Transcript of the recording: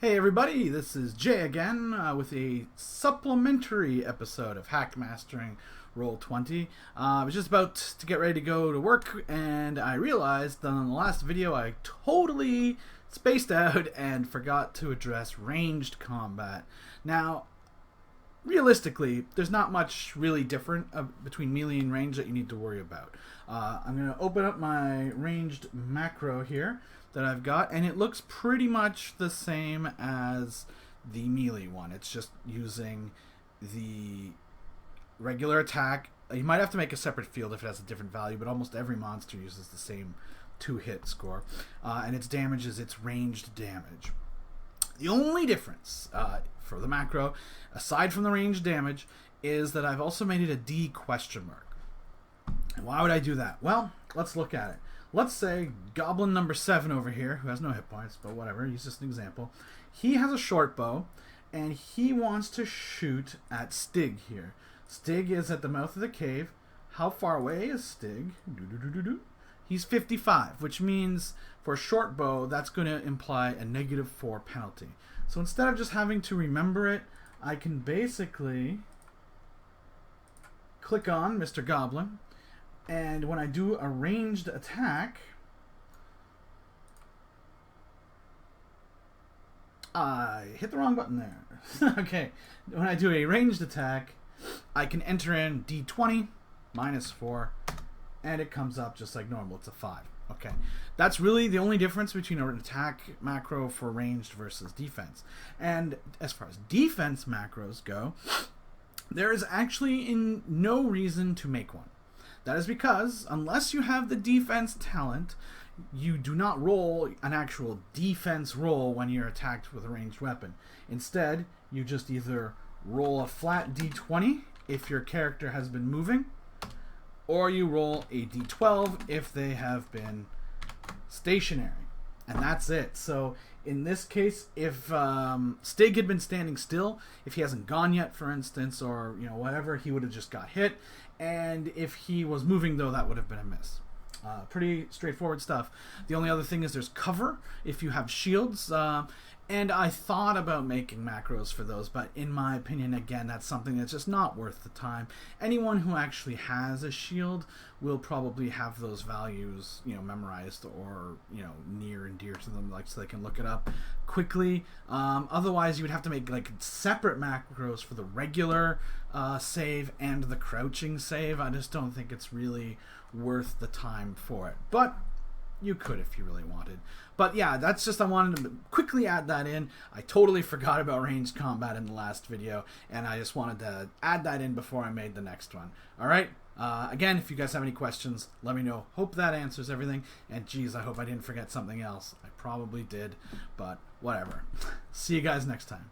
Hey everybody, this is Jay again with a supplementary episode of Hackmastering Roll20. I was just about to get ready to go to work and I realized that in the last video I totally spaced out and forgot to address ranged combat. Now, realistically, there's not much really different between melee and range that you need to worry about. I'm going to open up my ranged macro here that I've got, and it looks pretty much the same as the melee one. It's just using the regular attack. You might have to make a separate field if it has a different value, but almost every monster uses the same 2-hit score, and its damage is its ranged damage. The only difference for the macro, aside from the ranged damage, is that I've also made it a D question mark. And why would I do that? Well, let's look at it. Let's say Goblin number 7 over here, who has no hit points, but whatever, he's just an example. He has a short bow, and he wants to shoot at Stig here. Stig is at the mouth of the cave. How far away is Stig? He's 55, which means for a short bow, that's going to imply a -4 penalty. So instead of just having to remember it, I can basically click on Mr. Goblin, and when I do a ranged attack, I hit the wrong button there. Okay, when I do a ranged attack, I can enter in D20 -4, and it comes up just like normal. It's a 5. Okay, that's really the only difference between an attack macro for ranged versus defense. And as far as defense macros go, there is actually no reason to make one. That is because, unless you have the defense talent, you do not roll an actual defense roll when you're attacked with a ranged weapon. Instead, you just either roll a flat D20 if your character has been moving, or you roll a D12 if they have been stationary. And that's it. So in this case, if Stig had been standing still, if he hasn't gone yet, for instance, or whatever, he would have just got hit. And if he was moving, though, that would have been a miss. Pretty straightforward stuff. The only other thing is there's cover if you have shields. And I thought about making macros for those, but in my opinion, again, that's something that's just not worth the time. Anyone who actually has a shield will probably have those values, memorized or, near and dear to them, so they can look it up quickly. Otherwise, you would have to make separate macros for the regular save and the crouching save. I just don't think it's really worth the time for it. But you could if you really wanted. But yeah, that's just, I wanted to quickly add that in. I totally forgot about ranged combat in the last video, and I just wanted to add that in before I made the next one. Alright, again, if you guys have any questions, let me know. Hope that answers everything, and geez, I hope I didn't forget something else. I probably did, but whatever. See you guys next time.